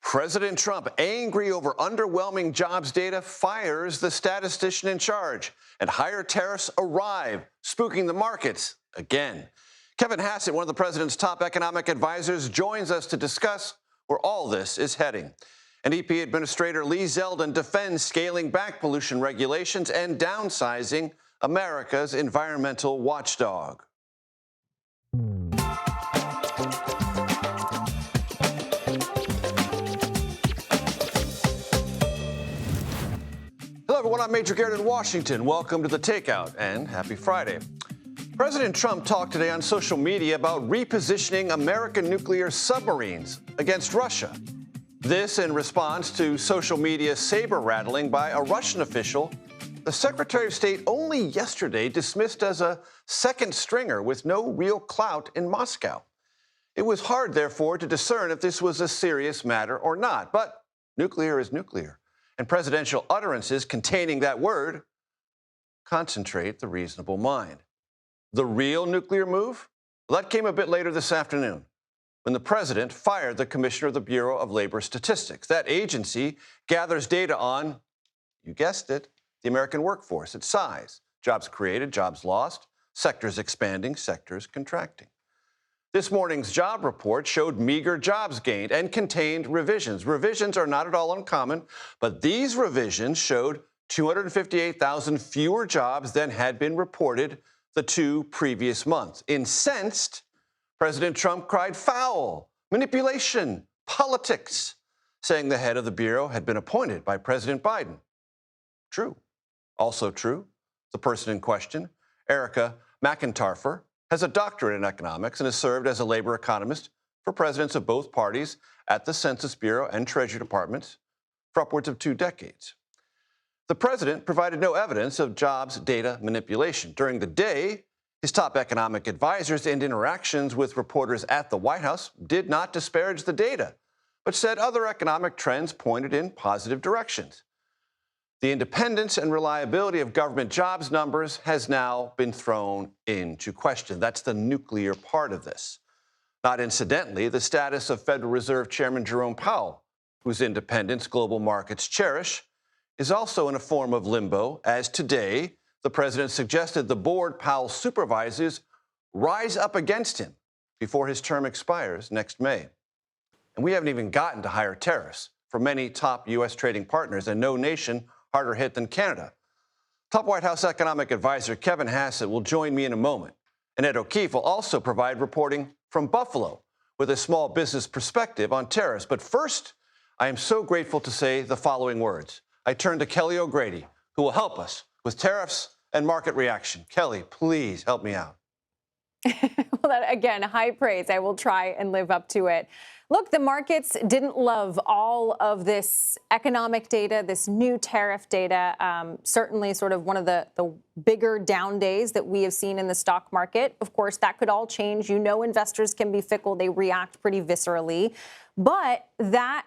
President Trump, angry over underwhelming jobs data, fires the statistician in charge, and higher tariffs arrive, spooking the markets again. Kevin Hasset, one of the president's top economic advisors, joins us to discuss where all this is heading. And EPA Administrator Lee Zeldin defends scaling back pollution regulations and downsizing America's environmental watchdog. Hello, everyone. I'm Major Garrett in Washington. Welcome to the Takeout, and happy Friday. President Trump talked today on social media about repositioning American nuclear submarines against Russia. This in response to social media saber-rattling by a Russian official the Secretary of State only yesterday dismissed as a second stringer with no real clout in Moscow. It was hard, therefore, to discern if this was a serious matter or not. But nuclear is nuclear, and presidential utterances containing that word concentrate the reasonable mind. The real nuclear move? Well, that came a bit later this afternoon when the president fired the commissioner of the Bureau of Labor Statistics. That agency gathers data on, you guessed it, the American workforce, its size, jobs created, jobs lost, sectors expanding, sectors contracting. This morning's job report showed meager jobs gained and contained revisions. Revisions are not at all uncommon, but these revisions showed 258,000 fewer jobs than had been reported the 2 previous months. Incensed, President Trump cried foul, manipulation, politics, saying the head of the Bureau had been appointed by President Biden. True. Also true, the person in question, Erica McIntarfer, has a doctorate in economics and has served as a labor economist for presidents of both parties at the Census Bureau and Treasury Departments for upwards of 2 decades. The president provided no evidence of jobs data manipulation. During the day, his top economic advisors and interactions with reporters at the White House did not disparage the data, but said other economic trends pointed in positive directions. The independence and reliability of government jobs numbers has now been thrown into question. That's the nuclear part of this. Not incidentally, the status of Federal Reserve Chairman Jerome Powell, whose independence global markets cherish, is also in a form of limbo, as today the president suggested the board Powell supervises rise up against him before his term expires next May. And we haven't even gotten to higher tariffs for many top U.S. trading partners, and no nation harder hit than Canada. Top White House economic advisor Kevin Hasset will join me in a moment. And Ed O'Keefe will also provide reporting from Buffalo with a small business perspective on tariffs. But first, I am so grateful to say the following words. I turn to Kelly O'Grady, who will help us with tariffs and market reaction. Kelly, please help me out. Well, that, again, high praise. I will try and live up to it. Look, the markets didn't love all of this economic data, this new tariff data. Certainly sort of one of the bigger down days that we have seen in the stock market. Of course, that could all change. You know, investors can be fickle. They react pretty viscerally. But that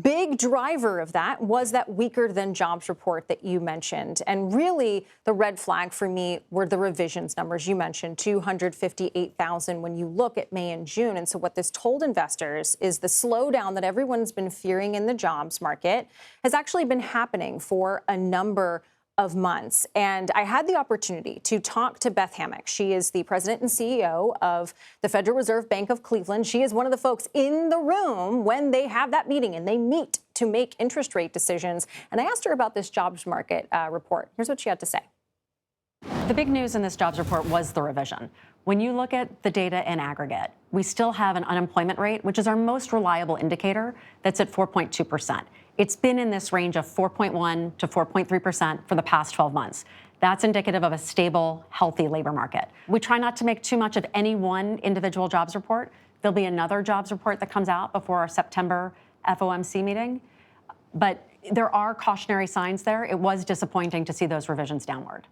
big driver of that was that weaker than jobs report that you mentioned. And really, the red flag for me were the revisions numbers you mentioned, 258,000 when you look at May and June. And so what this told investors is the slowdown that everyone's been fearing in the jobs market has actually been happening for a number of months. And I had the opportunity to talk to Beth Hammack. She is the president and CEO of the Federal Reserve Bank of Cleveland. She is one of the folks in the room when they have that meeting and they meet to make interest rate decisions. And I asked her about this jobs market report. Here's what she had to say. The big news in this jobs report was the revision. When you look at the data in aggregate, we still have an unemployment rate, which is our most reliable indicator, that's at 4.2%. It's been in this range of 4.1 to 4.3% for the past 12 months. That's indicative of a stable, healthy labor market. We try not to make too much of any one individual jobs report. There'll be another jobs report that comes out before our September FOMC meeting. But there are cautionary signs there. It was disappointing to see those revisions downward.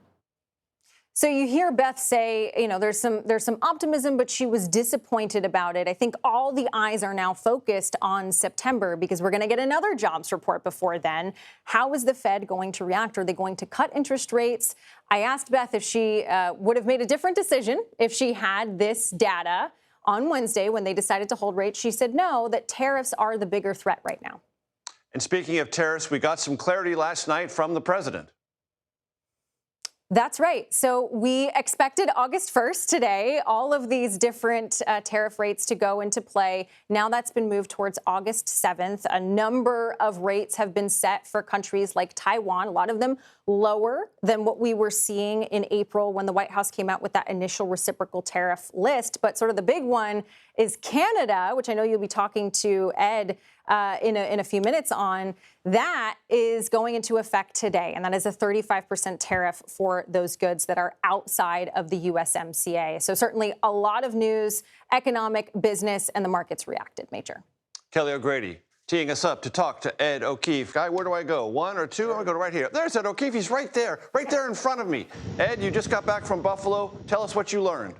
So you hear Beth say, you know, there's some optimism, but she was disappointed about it. I think all the eyes are now focused on September because we're going to get another jobs report before then. How is the Fed going to react? Are they going to cut interest rates? I asked Beth if she would have made a different decision if she had this data on Wednesday, when they decided to hold rates, she said no, that tariffs are the bigger threat right now. And speaking of tariffs, we got some clarity last night from the president. That's right. So we expected August 1st today, all of these different tariff rates to go into play. Now that's been moved towards August 7th. A number of rates have been set for countries like Taiwan, a lot of them lower than what we were seeing in April when the White House came out with that initial reciprocal tariff list. But sort of the big one is Canada, which I know you'll be talking to Ed in a few minutes on. That is going into effect today, and that is a 35% tariff for those goods that are outside of the USMCA. So certainly a lot of news, economic, business, and the markets reacted. Major. Kelly O'Grady teeing us up to talk to Ed O'Keefe. Guy, where do I go? One or two? I'm going to go right here. There's Ed O'Keefe. He's right there in front of me. Ed, you just got back from Buffalo. Tell us what you learned.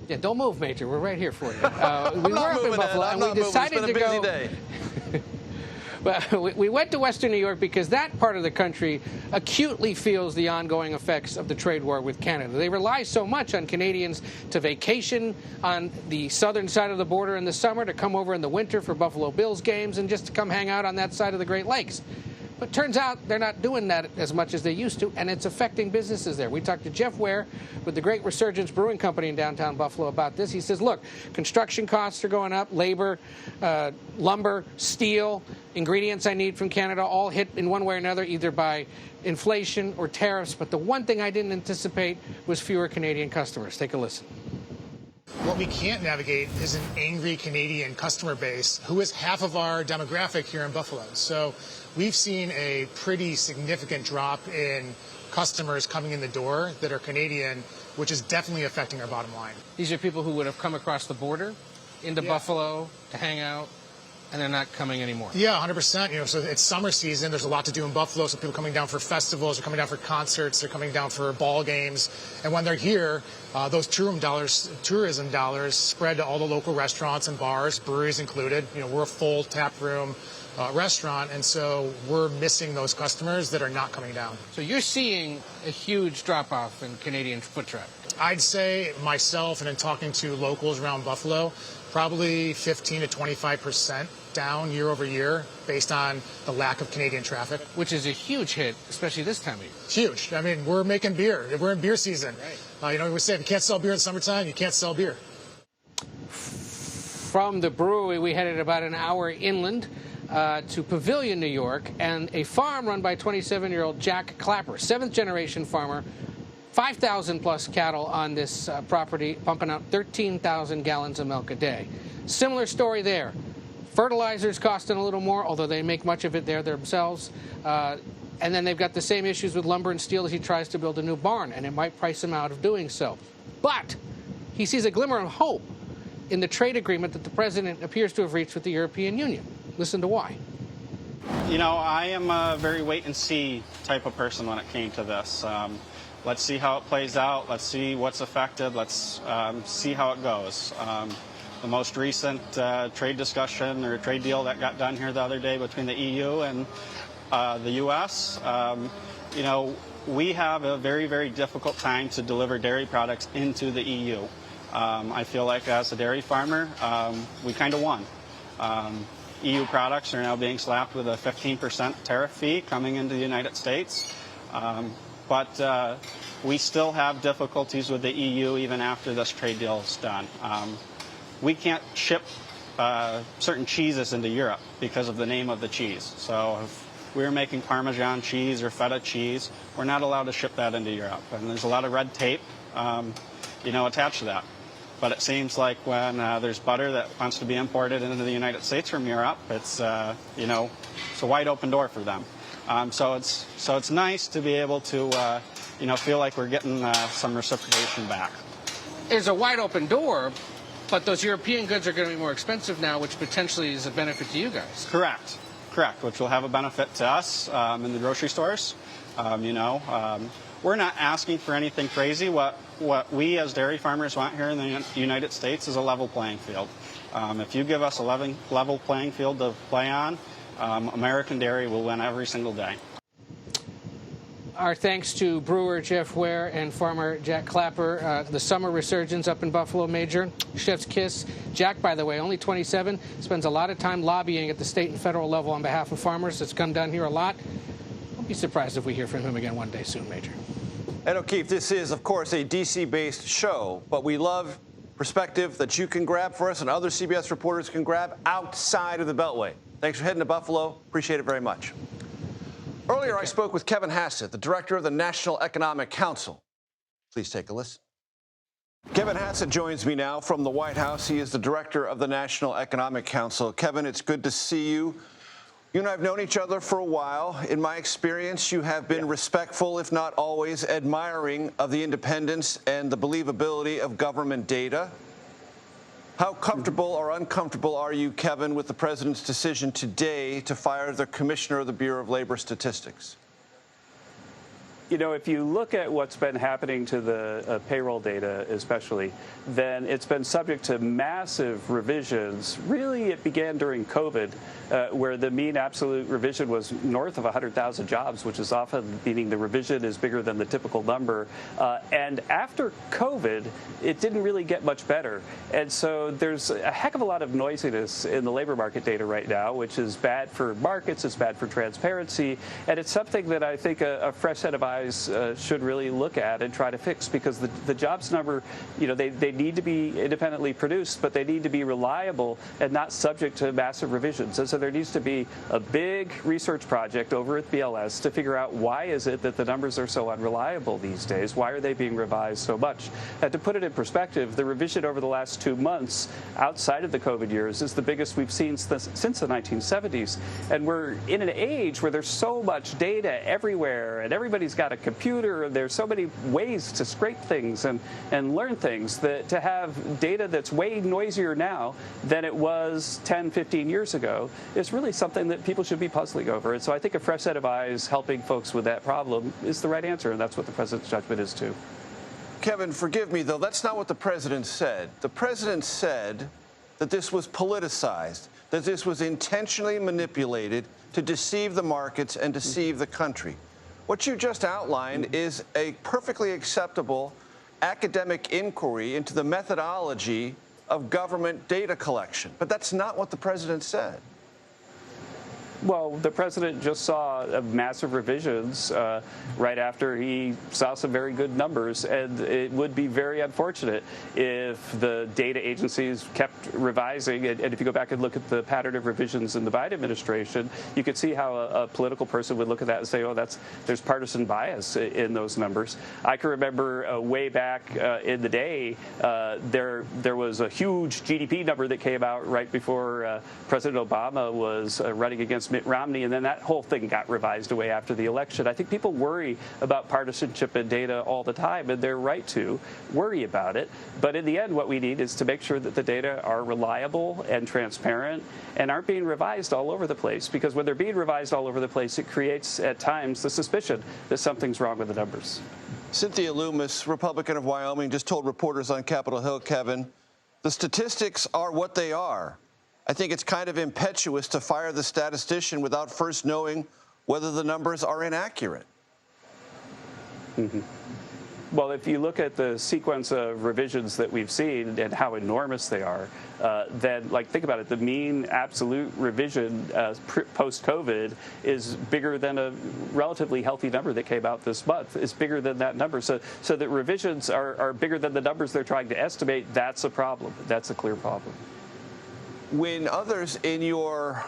Yeah, don't move, Major. We're right here for you. We were up in Buffalo, and we decided to go. Well, we went to Western New York because that part of the country acutely feels the ongoing effects of the trade war with Canada. They rely so much on Canadians to vacation on the southern side of the border in the summer, to come over in the winter for Buffalo Bills games, and just to come hang out on that side of the Great Lakes. But turns out they're not doing that as much as they used to, and it's affecting businesses there. We talked to Jeff Ware with the Great Resurgence Brewing Company in downtown Buffalo about this. He says, look, construction costs are going up, labor, lumber, steel, ingredients I need from Canada all hit in one way or another, either by inflation or tariffs. But the one thing I didn't anticipate was fewer Canadian customers. Take a listen. What we can't navigate is an angry Canadian customer base who is half of our demographic here in Buffalo. So we've seen a pretty significant drop in customers coming in the door that are Canadian, which is definitely affecting our bottom line. These are people who would have come across the border into Buffalo to hang out, and they're not coming anymore. Yeah, 100%. You know, so it's summer season. There's a lot to do in Buffalo. So people coming down for festivals, they're coming down for concerts, they're coming down for ball games. And when they're here, those tourism dollars spread to all the local restaurants and bars, breweries included. You know, we're a full tap room restaurant, and so we're missing those customers that are not coming down. So you're seeing a huge drop-off in Canadian foot traffic. I'd say myself, and in talking to locals around Buffalo, probably 15 to 25% down year over year based on the lack of Canadian traffic. Which is a huge hit, especially this time of year. Huge. I mean, we're making beer. We're in beer season. Right. You know, we say if you can't sell beer in summertime, you can't sell beer. From the brewery, we headed about an hour inland to Pavilion, New York, and a farm run by 27-year-old Jack Clapper, seventh-generation farmer, 5,000 plus cattle on this property, pumping out 13,000 gallons of milk a day. Similar story there. Fertilizers costing a little more, although they make much of it there themselves. And then they've got the same issues with lumber and steel as he tries to build a new barn, and it might price him out of doing so. But he sees a glimmer of hope in the trade agreement that the president appears to have reached with the European Union. Listen to why. You know, I am a very wait-and-see type of person when it came to this. Let's see how it plays out. Let's see what's affected. Let's see how it goes. The most recent trade discussion or trade deal that got done here the other day between the EU and the U.S., you know, we have a very, very difficult time to deliver dairy products into the EU. I feel like as a dairy farmer, we kind of won. EU products are now being slapped with a 15% tariff fee coming into the United States. But we still have difficulties with the EU even after this trade deal is done. We can't ship certain cheeses into Europe because of the name of the cheese. So if we're making Parmesan cheese or feta cheese, we're not allowed to ship that into Europe. And there's a lot of red tape, you know, attached to that. But it seems like when there's butter that wants to be imported into the United States from Europe, it's, you know, it's a wide open door for them. So it's nice to be able to, you know, feel like we're getting some reciprocation back. There's a wide open door, but those European goods are going to be more expensive now, which potentially is a benefit to you guys. Correct, which will have a benefit to us in the grocery stores. You know, we're not asking for anything crazy. What we as dairy farmers want here in the United States is a level playing field. If you give us a level playing field to play on, American dairy will win every single day. Our thanks to brewer Jeff Ware and farmer Jack Clapper. The summer resurgence up in Buffalo, Major. Chef's kiss. Jack, by the way, only 27, spends a lot of time lobbying at the state and federal level on behalf of farmers. It's come down here a lot. Don't be surprised if we hear from him again one day soon, Major. And O'Keefe, this is, of course, a D.C.-based show, but we love perspective that you can grab for us and other CBS reporters can grab outside of the Beltway. Thanks for heading to Buffalo. Appreciate it very much. Earlier, I spoke with Kevin Hasset, the director of the National Economic Council. Please take a listen. Kevin Hasset joins me now from the White House. He is the director of the National Economic Council. Kevin, it's good to see you. You and I have known each other for a while. In my experience, you have been respectful, if not always admiring, of the independence and the believability of government data. How comfortable or uncomfortable are you, Kevin, with the president's decision today to fire the commissioner of the Bureau of Labor Statistics? You know, if you look at what's been happening to the payroll data especially, then it's been subject to massive revisions. Really, it began during COVID, where the mean absolute revision was north of 100,000 jobs, which is often meaning the revision is bigger than the typical number. And after COVID, it didn't really get much better. And so there's a heck of a lot of noisiness in the labor market data right now, which is bad for markets, it's bad for transparency, and it's something that I think a fresh set of eyes should really look at and try to fix, because the jobs number, you know, they need to be independently produced, but they need to be reliable and not subject to massive revisions. And so there needs to be a big research project over at BLS to figure out why is it that the numbers are so unreliable these days? Why are they being revised so much? And to put it in perspective, the revision over the last 2 months outside of the COVID years is the biggest we've seen since the 1970s. And we're in an age where there's so much data everywhere and everybody's got a computer, and there's so many ways to scrape things and learn things, that to have data that's way noisier now than it was 10, 15 years ago is really something that people should be puzzling over. And so I think a fresh set of eyes helping folks with that problem is the right answer, and that's what the president's judgment is too. Kevin, forgive me, though, that's not what the president said. The president said that this was politicized, that this was intentionally manipulated to deceive the markets and deceive the country. What you just outlined is a perfectly acceptable academic inquiry into the methodology of government data collection. But that's not what the president said. Well, the president just saw massive revisions right after he saw some very good numbers, and it would be very unfortunate if the data agencies kept revising. And if you go back and look at the pattern of revisions in the Biden administration, you could see how a political person would look at that and say, oh, there's partisan bias in those numbers. I can remember way back in the day, there was a huge GDP number that came out right before President Obama was running against Mitt Romney, and then that whole thing got revised away after the election. I think people worry about partisanship in data all the time, and they're right to worry about it. But in the end, what we need is to make sure that the data are reliable and transparent and aren't being revised all over the place, because when they're being revised all over the place, it creates at times the suspicion that something's wrong with the numbers. Cynthia Loomis, Republican of Wyoming, just told reporters on Capitol Hill, Kevin, the statistics are what they are. I think it's kind of impetuous to fire the statistician without first knowing whether the numbers are inaccurate. Mm-hmm. Well, if you look at the sequence of revisions that we've seen and how enormous they are, then, think about it, the mean absolute revision post-COVID is bigger than a relatively healthy number that came out this month. It's bigger than that number. So that revisions are bigger than the numbers they're trying to estimate. That's a problem. That's a clear problem. When others in your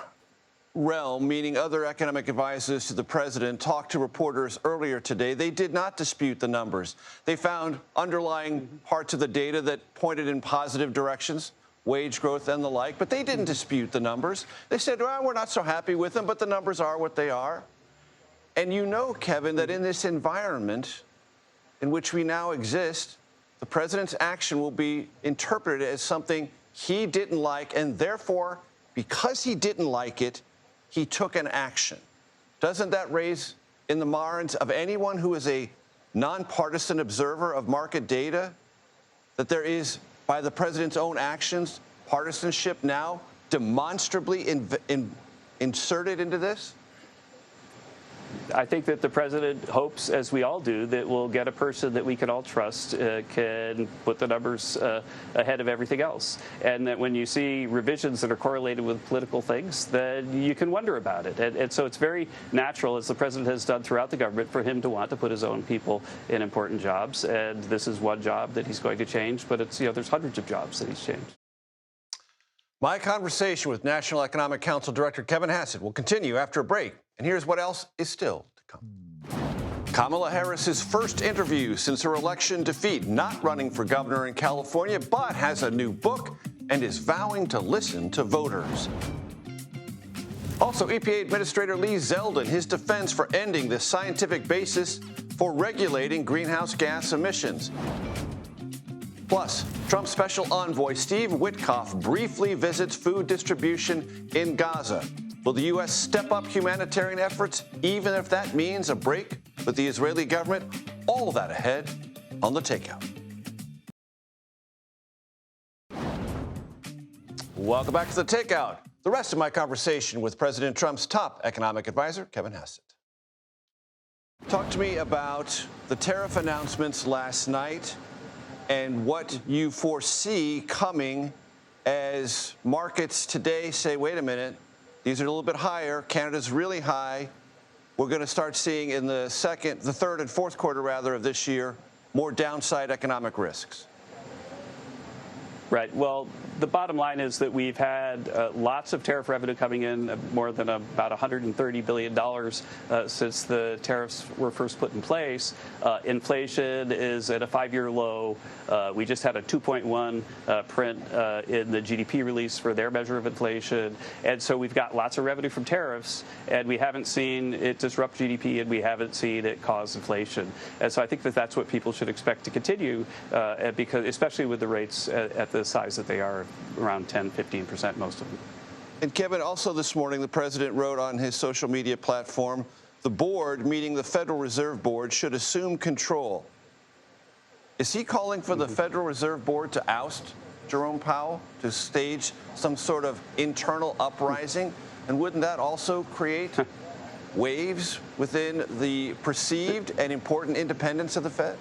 realm, meaning other economic advisors to the president, talked to reporters earlier today, they did not dispute the numbers. They found underlying parts of the data that pointed in positive directions, wage growth and the like, but they didn't dispute the numbers. They said, well, we're not so happy with them, but the numbers are what they are. And you know, Kevin, that in this environment in which we now exist, the president's action will be interpreted as something he didn't like, and therefore, because he didn't like it, he took an action. Doesn't that raise in the minds of anyone who is a nonpartisan observer of market data that there is, by the president's own actions, partisanship now demonstrably inserted into this? I think that the president hopes, as we all do, that we'll get a person that we can all trust can put the numbers ahead of everything else. And that when you see revisions that are correlated with political things, then you can wonder about it. And so it's very natural, as the president has done throughout the government, for him to want to put his own people in important jobs. And this is one job that he's going to change, but it's, there's hundreds of jobs that he's changed. My conversation with National Economic Council Director Kevin Hasset will continue after a break. And here's what else is still to come. Kamala Harris's first interview since her election defeat, not running for governor in California, but has a new book and is vowing to listen to voters. Also, EPA Administrator Lee Zeldin, his defense for ending the scientific basis for regulating greenhouse gas emissions. Plus, Trump's special envoy Steve Witkoff briefly visits food distribution in Gaza. Will the U.S. step up humanitarian efforts, even if that means a break with the Israeli government? All of that ahead on The Takeout. Welcome back to The Takeout. The rest of my conversation with President Trump's top economic advisor, Kevin Hasset. Talk to me about the tariff announcements last night and what you foresee coming as markets today say, wait a minute, these are a little bit higher. Canada's really high. We're going to start seeing in the third and fourth quarter, rather, of this year, more downside economic risks. Right. Well, the bottom line is that we've had lots of tariff revenue coming in, more than about $130 billion since the tariffs were first put in place. Inflation is at a 5-year low. We just had a 2.1 print in the GDP release for their measure of inflation. And so we've got lots of revenue from tariffs, and we haven't seen it disrupt GDP, and we haven't seen it cause inflation. And so I think that that's what people should expect to continue, because especially with the rates at the size that they are, around 10, 15%, most of them. And Kevin, also this morning, the president wrote on his social media platform, the board, meaning the Federal Reserve Board, should assume control. Is he calling for the Federal Reserve Board to oust Jerome Powell, to stage some sort of internal uprising? And wouldn't that also create waves within the perceived and important independence of the Fed?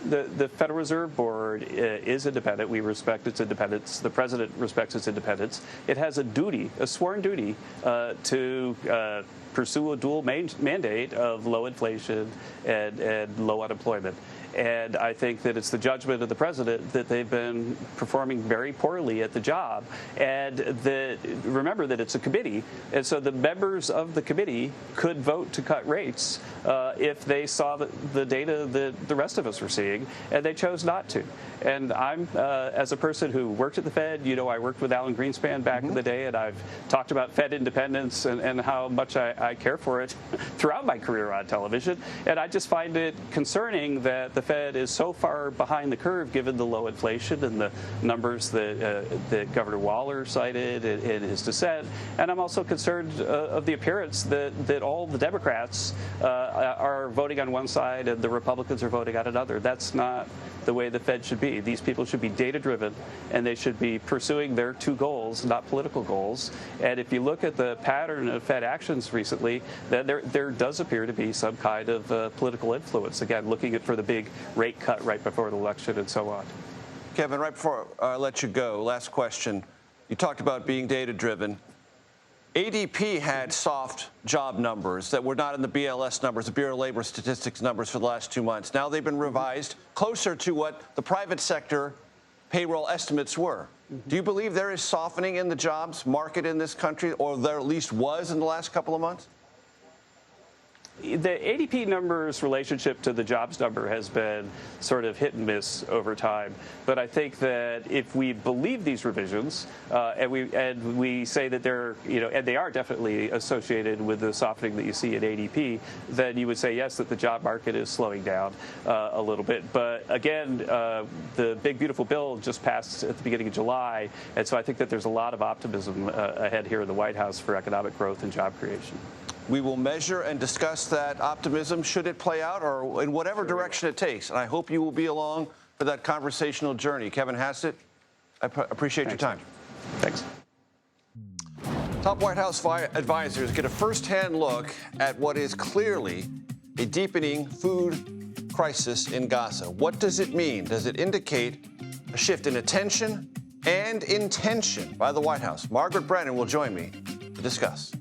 The Federal Reserve Board is independent. We respect its independence. The president respects its independence. It has a duty, a sworn duty, to pursue a dual mandate of low inflation and low unemployment. And I think that it's the judgment of the president that they've been performing very poorly at the job. And remember that it's a committee. And so the members of the committee could vote to cut rates if they saw the data that the rest of us were seeing, and they chose not to. And I'm, as a person who worked at the Fed, I worked with Alan Greenspan back in the day, and I've talked about Fed independence and how much I care for it throughout my career on television. And I just find it concerning that the Fed is so far behind the curve, given the low inflation and the numbers that Governor Waller cited in his dissent. And I'm also concerned of the appearance that all the Democrats are voting on one side and the Republicans are voting on another. That's not the way the Fed should be. These people should be data-driven, and they should be pursuing their two goals, not political goals. And if you look at the pattern of Fed actions recently, then there does appear to be some kind of political influence. Again, looking for the big rate cut right before the election and so on. Kevin, right before I let you go, last question. You talked about being data-driven. ADP had soft job numbers that were not in the BLS numbers, the Bureau of Labor Statistics numbers, for the last 2 months. Now they've been revised closer to what the private sector payroll estimates were. Do you believe there is softening in the jobs market in this country, or there at least was in the last couple of months? The ADP numbers relationship to the jobs number has been sort of hit and miss over time. But I think that if we believe these revisions and we say that they're, and they are definitely associated with the softening that you see at ADP, then you would say, yes, that the job market is slowing down a little bit. But again, the big, beautiful bill just passed at the beginning of July. And so I think that there's a lot of optimism ahead here in the White House for economic growth and job creation. We will measure and discuss that optimism should it play out, or in whatever direction it takes. And I hope you will be along for that conversational journey. Kevin Hasset, I appreciate your time. Thanks. Top White House advisors get a first-hand look at what is clearly a deepening food crisis in Gaza. What does it mean? Does it indicate a shift in attention and intention by the White House? Margaret Brennan will join me to discuss.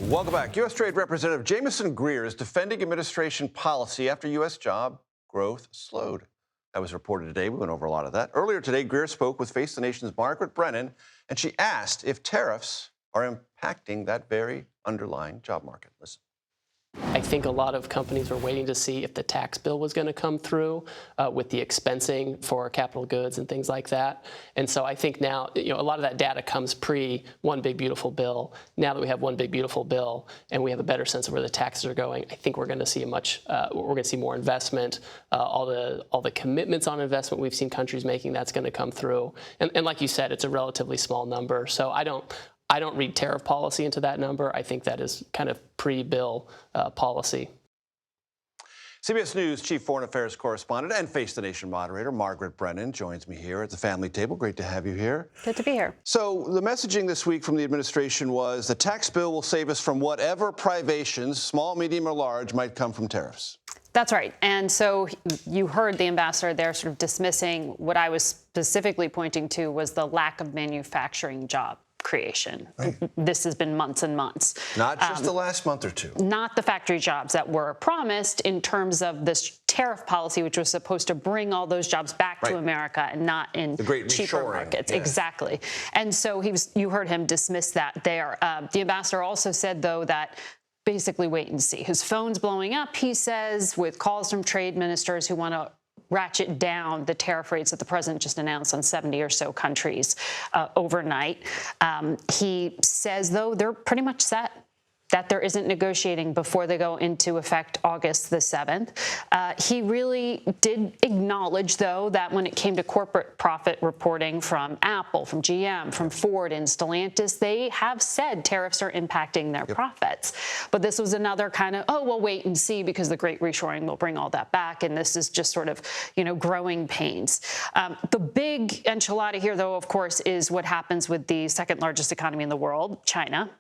Welcome back. U.S. Trade Representative Jamieson Greer is defending administration policy after U.S. job growth slowed. That was reported today. We went over a lot of that. Earlier today, Greer spoke with Face the Nation's Margaret Brennan, and she asked if tariffs are impacting that very underlying job market. Listen. I think a lot of companies were waiting to see if the tax bill was going to come through with the expensing for capital goods and things like that. And so I think now, a lot of that data comes pre One Big Beautiful Bill. Now that we have One Big Beautiful Bill and we have a better sense of where the taxes are going, I think we're going to see we're going to see more investment. All the commitments on investment we've seen countries making, that's going to come through. And like you said, it's a relatively small number. So I don't read tariff policy into that number. I think that is kind of pre-bill policy. CBS News Chief Foreign Affairs Correspondent and Face the Nation moderator Margaret Brennan joins me here at the family table. Great to have you here. Good to be here. So the messaging this week from the administration was the tax bill will save us from whatever privations, small, medium, or large, might come from tariffs. That's right. And so you heard the ambassador there sort of dismissing what I was specifically pointing to was the lack of manufacturing job creation. Right. This has been months and months. Not just the last month or two. Not the factory jobs that were promised in terms of this tariff policy, which was supposed to bring all those jobs back to America and not in cheaper markets. Yeah. Exactly. And so you heard him dismiss that there. The ambassador also said, though, that basically wait and see. His phone's blowing up, he says, with calls from trade ministers who want to ratchet down the tariff rates that the president just announced on 70 or so countries overnight. He says, though, they're pretty much set, that there isn't negotiating before they go into effect August the 7th. He really did acknowledge, though, that when it came to corporate profit reporting from Apple, from GM, from Ford and Stellantis, they have said tariffs are impacting their profits. But this was another kind of, we'll wait and see because the great reshoring will bring all that back. And this is just sort of, growing pains. The big enchilada here, though, of course, is what happens with the second largest economy in the world, China.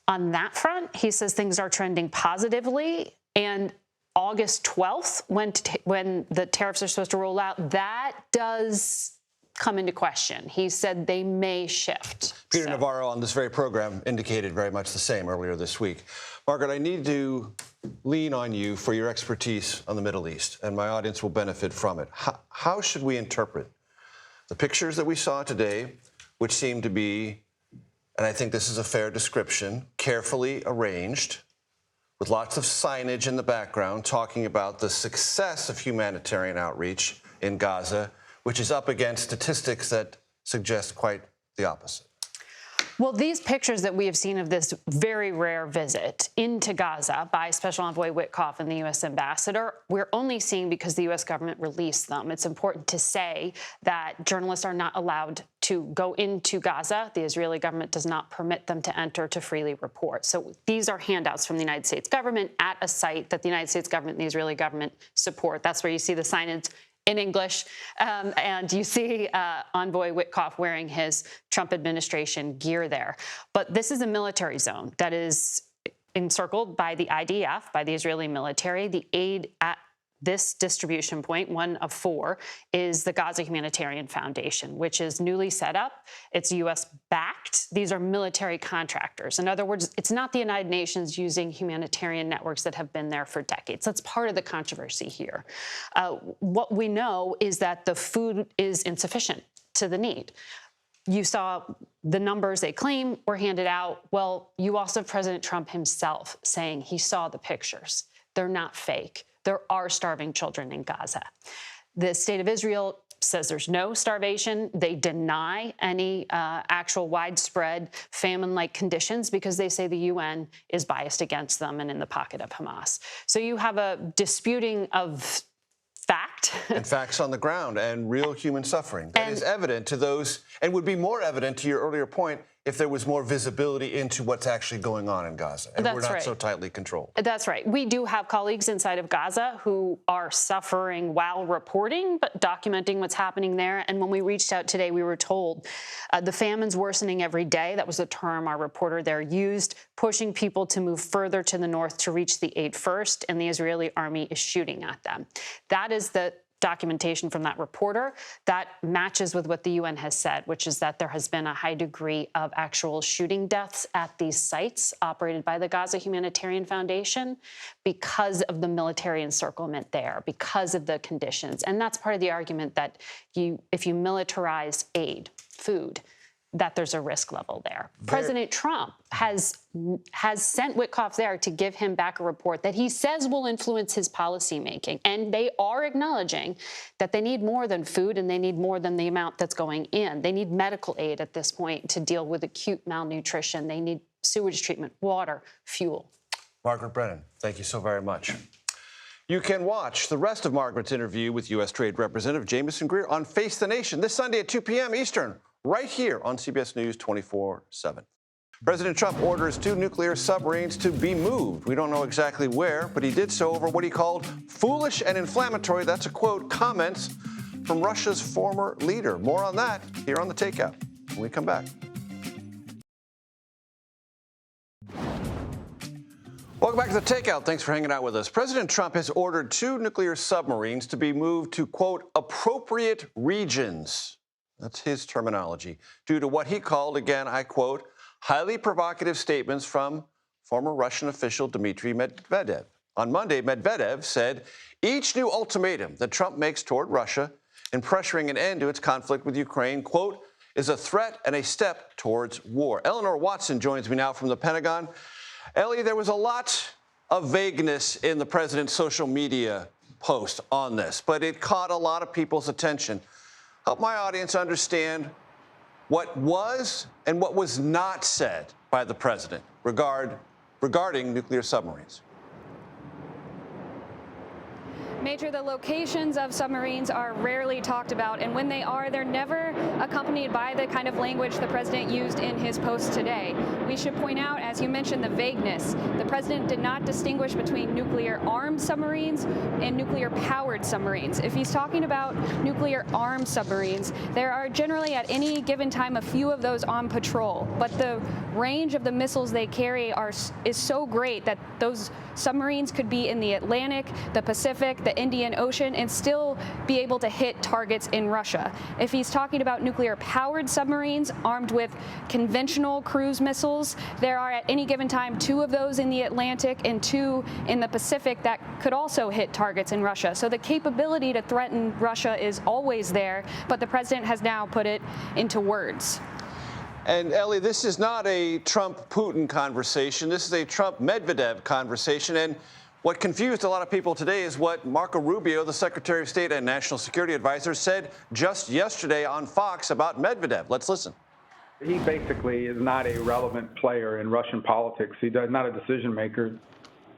On that front, he says things are trending positively. And August 12th, when the tariffs are supposed to roll out, that does come into question. He said they may shift. Peter Navarro on this very program indicated very much the same earlier this week. Margaret, I need to lean on you for your expertise on the Middle East, and my audience will benefit from it. How should we interpret the pictures that we saw today, which seem to be, and I think this is a fair description, carefully arranged, with lots of signage in the background talking about the success of humanitarian outreach in Gaza, which is up against statistics that suggest quite the opposite? Well, these pictures that we have seen of this very rare visit into Gaza by Special Envoy Witkoff and the U.S. ambassador, we're only seeing because the U.S. government released them. It's important to say that journalists are not allowed to go into Gaza. The Israeli government does not permit them to enter to freely report. So these are handouts from the United States government at a site that the United States government and the Israeli government support. That's where you see the signage in English, and you see Envoy Witkoff wearing his Trump administration gear there. But this is a military zone that is encircled by the IDF, by the Israeli military. The aid at this distribution point, one of 4, is the Gaza Humanitarian Foundation, which is newly set up. It's U.S.-backed. These are military contractors. In other words, it's not the United Nations using humanitarian networks that have been there for decades. That's part of the controversy here. What we know is that the food is insufficient to the need. You saw the numbers they claim were handed out. Well, you also have President Trump himself saying he saw the pictures. They're not fake. There are starving children in Gaza. The state of Israel says there's no starvation. They deny any actual widespread famine-like conditions because they say the UN is biased against them and in the pocket of Hamas. So you have a disputing of fact. And facts on the ground and real human suffering. That is evident to those, and would be more evident to your earlier point, if there was more visibility into what's actually going on in Gaza, and we're not so tightly controlled. That's right. We do have colleagues inside of Gaza who are suffering while reporting, but documenting what's happening there. And when we reached out today, we were told the famine's worsening every day. That was the term our reporter there used, pushing people to move further to the north to reach the aid first, and the Israeli army is shooting at them. That is the documentation from that reporter that matches with what the UN has said, which is that there has been a high degree of actual shooting deaths at these sites operated by the Gaza Humanitarian Foundation because of the military encirclement there, because of the conditions. And that's part of the argument that if you militarize aid, food, that there's a risk level there. President Trump has sent Witkoff there to give him back a report that he says will influence his policymaking. And they are acknowledging that they need more than food and they need more than the amount that's going in. They need medical aid at this point to deal with acute malnutrition. They need sewage treatment, water, fuel. Margaret Brennan, thank you so very much. You can watch the rest of Margaret's interview with U.S. Trade Representative Jamieson Greer on Face the Nation this Sunday at 2 p.m. Eastern, right here on CBS News 24/7. President Trump orders 2 nuclear submarines to be moved. We don't know exactly where, but he did so over what he called foolish and inflammatory, that's a quote, comments from Russia's former leader. More on that here on The Takeout when we come back. Welcome back to The Takeout. Thanks for hanging out with us. President Trump has ordered 2 nuclear submarines to be moved to, quote, appropriate regions. That's his terminology, due to what he called, again, I quote, highly provocative statements from former Russian official Dmitry Medvedev. On Monday, Medvedev said each new ultimatum that Trump makes toward Russia in pressuring an end to its conflict with Ukraine, quote, is a threat and a step towards war. Eleanor Watson joins me now from the Pentagon. Ellie, there was a lot of vagueness in the president's social media post on this, but it caught a lot of people's attention. Help my audience understand what was and what was not said by the president regarding nuclear submarines. Major, the locations of submarines are rarely talked about, and when they are, they're never accompanied by the kind of language the president used in his post today. We should point out, as you mentioned, the vagueness. The president did not distinguish between nuclear-armed submarines and nuclear-powered submarines. If he's talking about nuclear-armed submarines, there are generally at any given time a few of those on patrol, but the range of the missiles they carry is so great that those submarines could be in the Atlantic, the Pacific, the Indian Ocean, and still be able to hit targets in Russia. If he's talking about nuclear-powered submarines armed with conventional cruise missiles, there are at any given time 2 of those in the Atlantic and 2 in the Pacific that could also hit targets in Russia. So the capability to threaten Russia is always there, but the president has now put it into words. And, Ellie, this is not a Trump-Putin conversation. This is a Trump-Medvedev conversation. And what confused a lot of people today is what Marco Rubio, the Secretary of State and National Security Advisor, said just yesterday on Fox about Medvedev. Let's listen. He basically is not a relevant player in Russian politics. He's not a decision maker.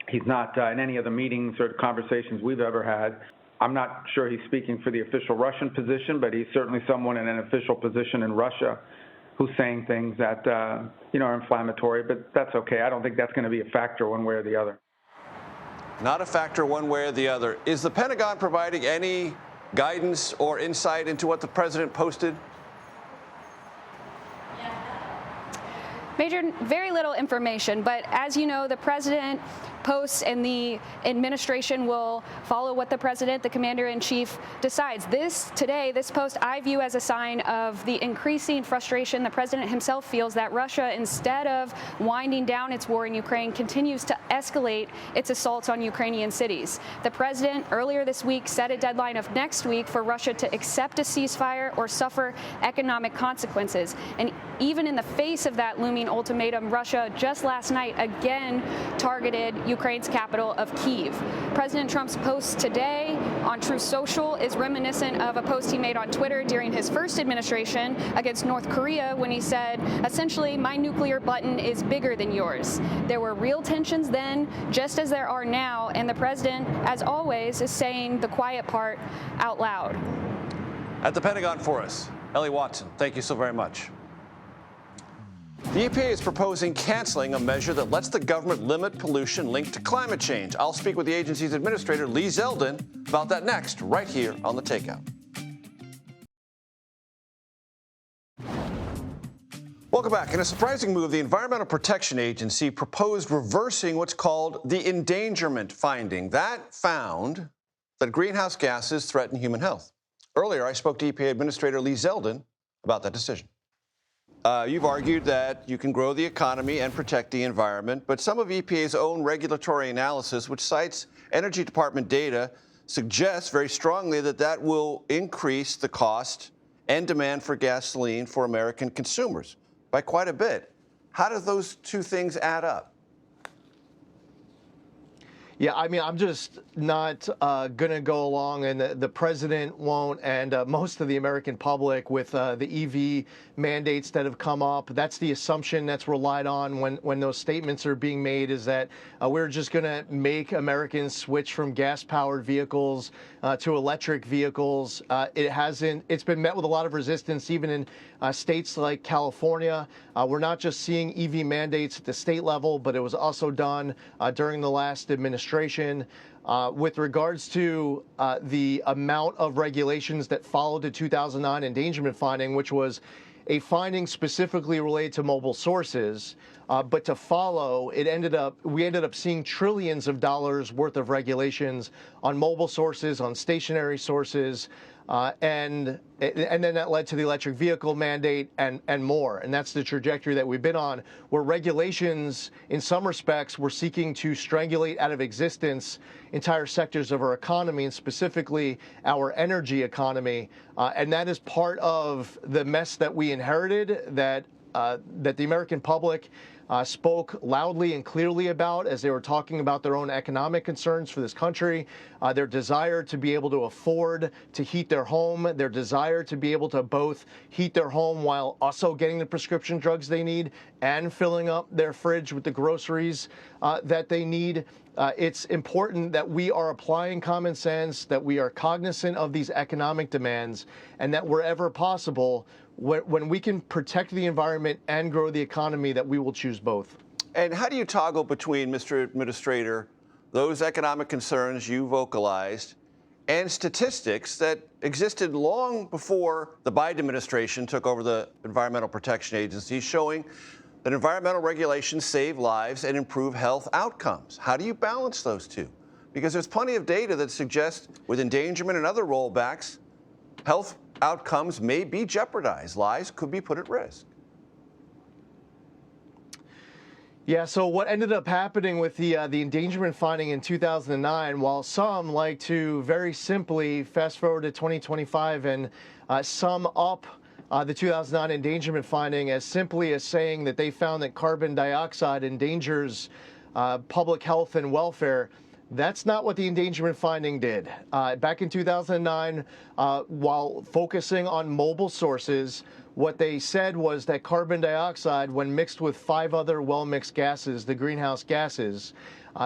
He's not in any of the meetings or conversations we've ever had. I'm not sure he's speaking for the official Russian position, but he's certainly someone in an official position in Russia who's saying things that, are inflammatory, but that's okay. I don't think that's going to be a factor one way or the other. Not a factor one way or the other. Is the Pentagon providing any guidance or insight into what the president posted? Major, very little information, but as you know, the president posts and the administration will follow what the president, the commander-in-chief, decides. This post, I view as a sign of the increasing frustration the president himself feels that Russia, instead of winding down its war in Ukraine, continues to escalate its assaults on Ukrainian cities. The president earlier this week set a deadline of next week for Russia to accept a ceasefire or suffer economic consequences. And even in the face of that looming ultimatum, Russia just last night again targeted Ukraine's capital of Kyiv. President Trump's post today on Truth Social is reminiscent of a post he made on Twitter during his first administration against North Korea when he said, essentially, my nuclear button is bigger than yours. There were real tensions then, just as there are now, and the president, as always, is saying the quiet part out loud. At the Pentagon for us, Ellie Watson, thank you so very much. The EPA is proposing canceling a measure that lets the government limit pollution linked to climate change. I'll speak with the agency's administrator, Lee Zeldin, about that next, right here on The Takeout. Welcome back. In a surprising move, the Environmental Protection Agency proposed reversing what's called the endangerment finding. That found that greenhouse gases threaten human health. Earlier, I spoke to EPA Administrator Lee Zeldin about that decision. You've argued that you can grow the economy and protect the environment, but some of EPA's own regulatory analysis, which cites Energy Department data, suggests very strongly that that will increase the cost and demand for gasoline for American consumers by quite a bit. How do those two things add up? Yeah, I mean, I'm just not going to go along, and the president won't, and most of the American public with the EV mandates that have come up. That's the assumption that's relied on when those statements are being made, is that we're just going to make Americans switch from gas-powered vehicles to electric vehicles. It's been met with a lot of resistance, even in states like California. We're not just seeing EV mandates at the state level, but it was also done during the last administration. With regards to the amount of regulations that followed the 2009 endangerment finding, which was a finding specifically related to mobile sources, but to follow, we ended up seeing trillions of dollars worth of regulations on mobile sources, on stationary sources, and then that led to the electric vehicle mandate and more. And that's the trajectory that we've been on, where regulations, in some respects, were seeking to strangulate out of existence entire sectors of our economy, and specifically our energy economy. And that is part of the mess that we inherited, that the American public spoke loudly and clearly about as they were talking about their own economic concerns for this country, their desire to be able to afford to heat their home, their desire to be able to both heat their home while also getting the prescription drugs they need and filling up their fridge with the groceries that they need. It's important that we are applying common sense, that we are cognizant of these economic demands, and that wherever possible, when we can protect the environment and grow the economy, that we will choose both. And how do you toggle between, Mr. Administrator, those economic concerns you vocalized and statistics that existed long before the Biden administration took over the Environmental Protection Agency, showing that environmental regulations save lives and improve health outcomes? How do you balance those two? Because there's plenty of data that suggests with endangerment and other rollbacks, health outcomes may be jeopardized. Lives could be put at risk. Yeah, so what ended up happening with the endangerment finding in 2009, while some like to very simply fast forward to 2025 and sum up the 2009 endangerment finding as simply as saying that they found that carbon dioxide endangers public health and welfare, that's not what the endangerment finding did. Back in 2009, while focusing on mobile sources, what they said was that carbon dioxide, when mixed with 5 other well-mixed gases, the greenhouse gases,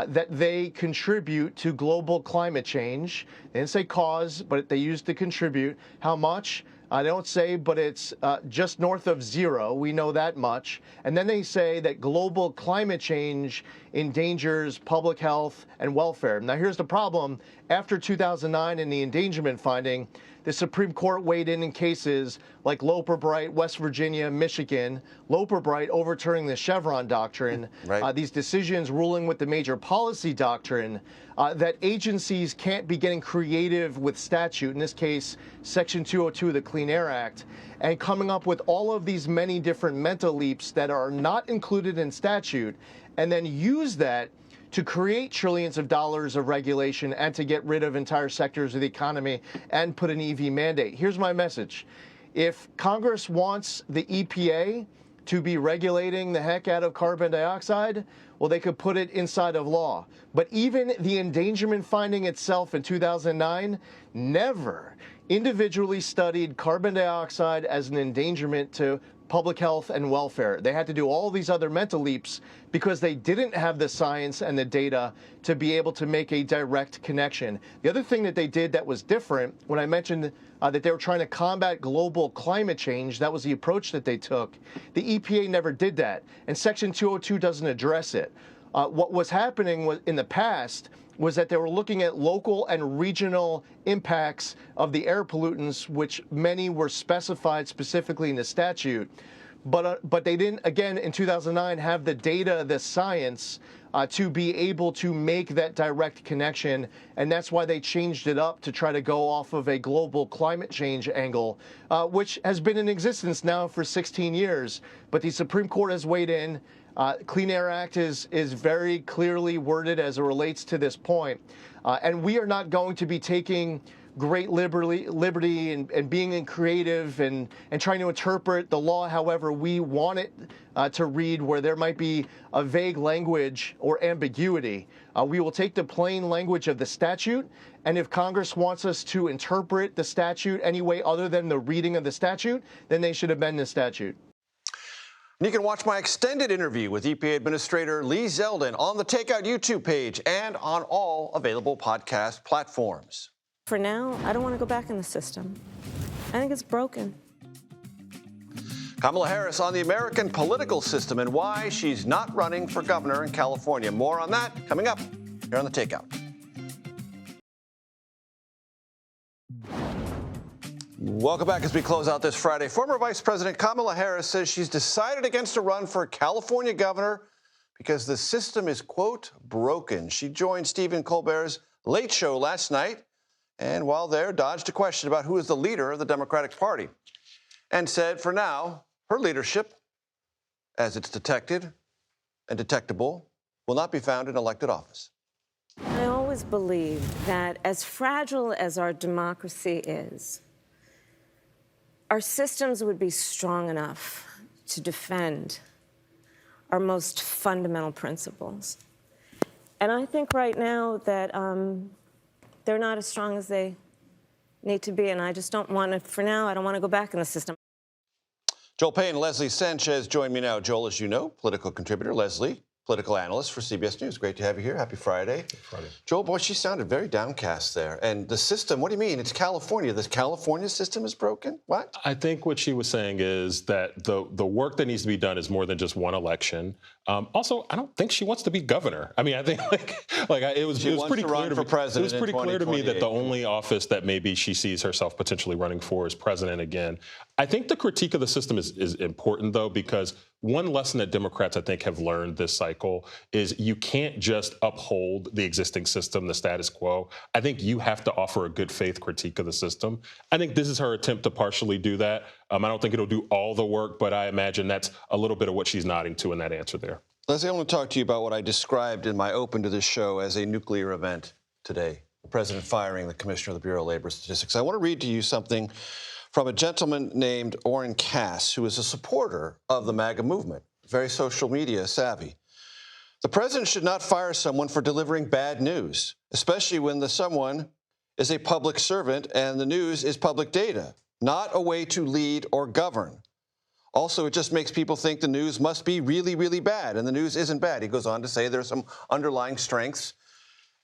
that they contribute to global climate change. They didn't say cause, but they used to contribute. How much? They don't say, but it's just north of 0. We know that much. And then they say that global climate change endangers public health and welfare. Now, here's the problem. After 2009 and the endangerment finding, the Supreme Court weighed in cases like Loper Bright, West Virginia, Michigan, Loper Bright overturning the Chevron doctrine, right. These decisions ruling with the major policy doctrine, that agencies can't be getting creative with statute, in this case, Section 202 of the Clean Air Act, and coming up with all of these many different mental leaps that are not included in statute, and then use that to create trillions of dollars of regulation and to get rid of entire sectors of the economy and put an EV mandate. Here's my message. If Congress wants the EPA to be regulating the heck out of carbon dioxide, well, they could put it inside of law. But even the endangerment finding itself in 2009 never individually studied carbon dioxide as an endangerment to public health and welfare. They had to do all these other mental leaps because they didn't have the science and the data to be able to make a direct connection. The other thing that they did that was different, when I mentioned that they were trying to combat global climate change, that was the approach that they took. The EPA never did that, and Section 202 doesn't address it. What was happening was, in the past, was that they were looking at local and regional impacts of the air pollutants, which many were specified specifically in the statute. But they didn't, again, in 2009, have the data, the science, to be able to make that direct connection. And that's why they changed it up to try to go off of a global climate change angle, which has been in existence now for 16 years. But the Supreme Court has weighed in. Clean Air Act is very clearly worded as it relates to this point. And we are not going to be taking great liberty and being creative and trying to interpret the law however we want it to read, where there might be a vague language or ambiguity. We will take the plain language of the statute, and if Congress wants us to interpret the statute any way other than the reading of the statute, then they should amend the statute. You can watch my extended interview with EPA Administrator Lee Zeldin on the Takeout YouTube page and on all available podcast platforms. For now, I don't want to go back in the system. I think it's broken. Kamala Harris on the American political system and why she's not running for governor in California. More on that coming up here on the Takeout. Welcome back as we close out this Friday. Former Vice President Kamala Harris says she's decided against a run for California governor because the system is, quote, broken. She joined Stephen Colbert's Late Show last night and while there dodged a question about who is the leader of the Democratic Party and said for now her leadership, as it's detected and detectable, will not be found in elected office. I always believed that as fragile as our democracy is, our systems would be strong enough to defend our most fundamental principles. And I think right now that they're not as strong as they need to be, and I just don't want to, for now, I don't want to go back in the system. Joel Payne and Leslie Sanchez join me now. Joel, as you know, political contributor. Leslie, political analyst for CBS News. Great to have you here. Happy Friday. Happy Friday. Joel, boy, she sounded very downcast there. And the system, what do you mean? It's California. This California system is broken? What? I think what she was saying is that the work that needs to be done is more than just one election. Also, I don't think she wants to be governor. I mean, I think it was pretty clear to me. It was pretty clear to me that the only office that maybe she sees herself potentially running for is president again. I think the critique of the system is important, though, because one lesson that Democrats, I think, have learned this cycle is you can't just uphold the existing system, the status quo. I think you have to offer a good faith critique of the system. I think this is her attempt to partially do that. I don't think it'll do all the work, but I imagine that's a little bit of what she's nodding to in that answer there. Leslie, I want to talk to you about what I described in my open to this show as a nuclear event today. The president firing the commissioner of the Bureau of Labor Statistics. I want to read to you something from a gentleman named Orrin Cass, who is a supporter of the MAGA movement, very social media savvy. The president should not fire someone for delivering bad news, especially when the someone is a public servant and the news is public data, not a way to lead or govern. Also, it just makes people think the news must be really, really bad, and the news isn't bad. He goes on to say there's some underlying strengths,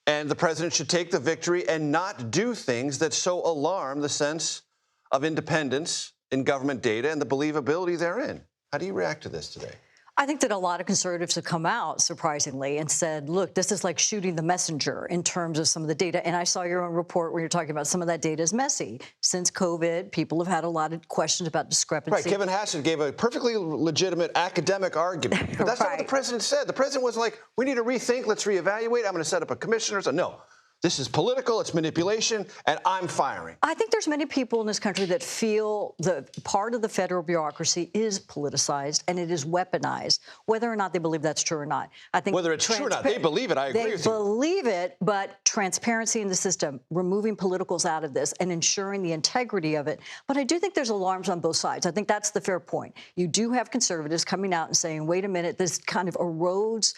and the president should take the victory and not do things that so alarm the sense of independence in government data and the believability therein. How do you react to this today? I think that a lot of conservatives have come out, surprisingly, and said, look, this is like shooting the messenger in terms of some of the data. And I saw your own report where you're talking about some of that data is messy. Since COVID, people have had a lot of questions about discrepancy. Right, Kevin Hasset gave a perfectly legitimate academic argument. But that's not what the president said. The president was like, we need to rethink, let's reevaluate, I'm going to set up a commissioner. So no. This is political, it's manipulation, and I'm firing. I think there's many people in this country that feel the part of the federal bureaucracy is politicized and it is weaponized, whether or not they believe that's true or not. I think whether it's true or not, they believe it. I agree with you. They believe it, but transparency in the system, removing politicals out of this and ensuring the integrity of it. But I do think there's alarms on both sides. I think that's the fair point. You do have conservatives coming out and saying, wait a minute, this kind of erodes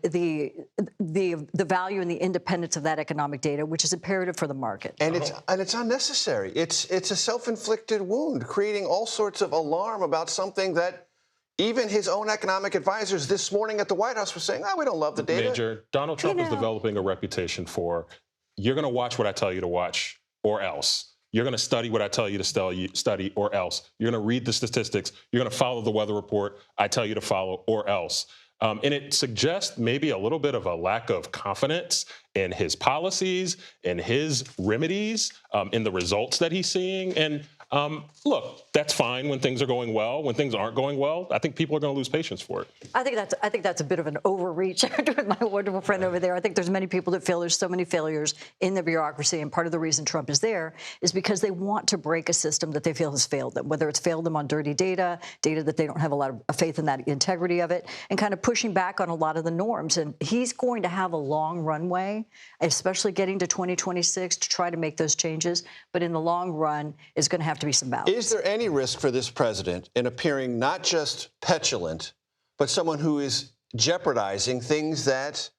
the value and the independence of that economic economic data, which is imperative for the market. And it's unnecessary. It's a self-inflicted wound, creating all sorts of alarm about something that even his own economic advisors this morning at the White House were saying, we don't love the data. Major, Donald Trump is developing a reputation for, you're going to watch what I tell you to watch or else. You're going to study what I tell you to study or else. You're going to read the statistics. You're going to follow the weather report I tell you to follow or else. And it suggests maybe a little bit of a lack of confidence in his policies, in his remedies, in the results that he's seeing. And look, that's fine when things are going well. When things aren't going well, I think people are going to lose patience for it. I think that's a bit of an overreach with my wonderful friend over there. I think there's many people that feel there's so many failures in the bureaucracy, and part of the reason Trump is there is because they want to break a system that they feel has failed them, whether it's failed them on dirty data that they don't have a lot of faith in that integrity of it, and kind of pushing back on a lot of the norms. And he's going to have a long runway, especially getting to 2026, to try to make those changes. But in the long run, it's going to have to be some balance. Is there any risk for this president in appearing not just petulant, but someone who is jeopardizing things that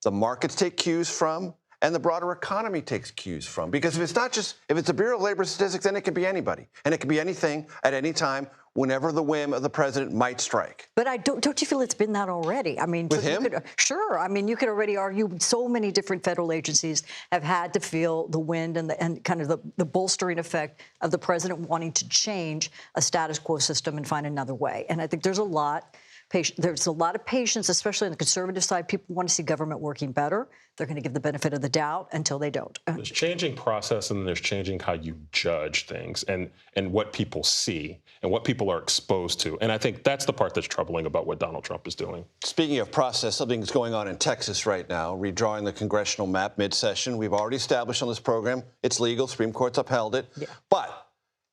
the markets take cues from and the broader economy takes cues from? Because if it's the Bureau of Labor Statistics, then it can be anybody. And it can be anything at any time, whenever the whim of the president might strike. But don't you feel it's been that already? I mean, with him? Sure. I mean, you could already argue so many different federal agencies have had to feel the wind and kind of the bolstering effect of the president wanting to change a status quo system and find another way. And I think there's a lot of patience, especially on the conservative side. People want to see government working better. They're going to give the benefit of the doubt until they don't. There's changing process, and there's changing how you judge things and what people see and what people are exposed to. And I think that's the part that's troubling about what Donald Trump is doing. Speaking of process, something's going on in Texas right now, redrawing the congressional map mid-session. We've already established on this program it's legal. Supreme Court's upheld it. Yeah. But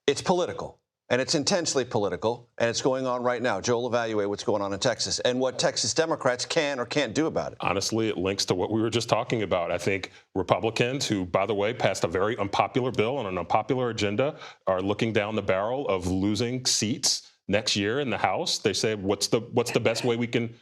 it's political. And it's intensely political, and it's going on right now. Joel, evaluate what's going on in Texas and what Texas Democrats can or can't do about it. Honestly, it links to what we were just talking about. I think Republicans, who, by the way, passed a very unpopular bill on an unpopular agenda, are looking down the barrel of losing seats next year in the House. They say, what's the best way we can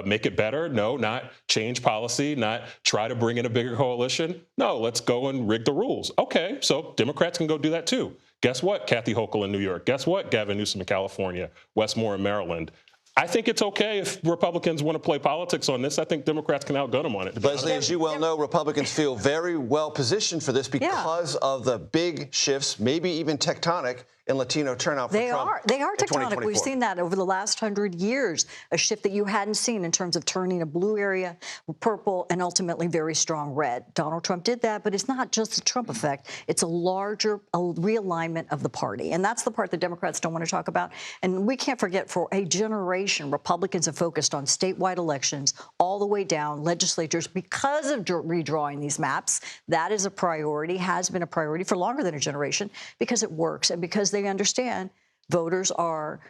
make it better? No, not change policy, not try to bring in a bigger coalition. No, let's go and rig the rules. Okay, so Democrats can go do that too. Guess what, Kathy Hochul in New York? Guess what, Gavin Newsom in California, Westmore in Maryland? I think it's okay if Republicans want to play politics on this. I think Democrats can outgun them on it. Leslie, as you well know, Republicans feel very well positioned for this because of the big shifts, maybe even tectonic, in Latino turnout for Trump. They are tectonic. We've seen that over the last 100 years, a shift that you hadn't seen in terms of turning a blue area purple and ultimately very strong red. Donald Trump did that, but it's not just the Trump effect. It's a larger realignment of the party. And that's the part that Democrats don't want to talk about. And we can't forget, for a generation, Republicans have focused on statewide elections all the way down, legislatures, because of redrawing these maps. That is a priority, has been a priority for longer than a generation, because it works and because they understand voters are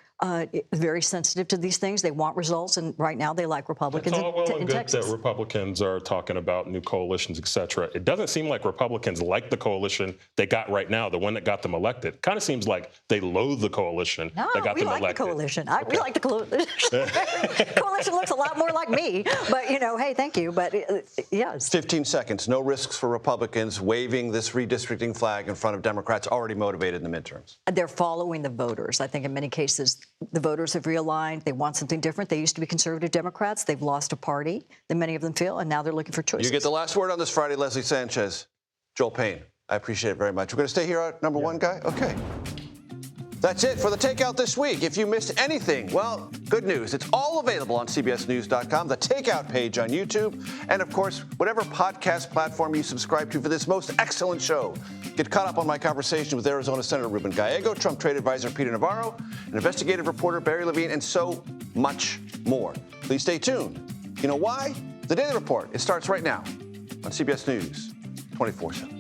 very sensitive to these things. They want results, and right now they like Republicans in Texas. It's all well and good that Republicans are talking about new coalitions, et cetera. It doesn't seem like Republicans like the coalition they got right now, the one that got them elected. Kind of seems like they loathe the coalition that got them elected. No, we like the coalition. We like the coalition. Coalition looks a lot more like me, but, hey, thank you. But, yes. 15 seconds. No risks for Republicans waving this redistricting flag in front of Democrats already motivated in the midterms. They're following the voters. I think in many cases, the voters have realigned. They want something different. They used to be conservative Democrats. They've lost a party that many of them feel, and now they're looking for choices. You get the last word on this Friday, Leslie Sanchez. Joel Payne, I appreciate it very much. We're going to stay here at number one, guy? Okay. That's it for the Takeout this week. If you missed anything, well, good news. It's all available on CBSNews.com, the Takeout page on YouTube, and, of course, whatever podcast platform you subscribe to for this most excellent show. Get caught up on my conversation with Arizona Senator Ruben Gallego, Trump trade advisor Peter Navarro, and investigative reporter Barry Levine, and so much more. Please stay tuned. You know why? The Daily Report. It starts right now on CBS News 24/7.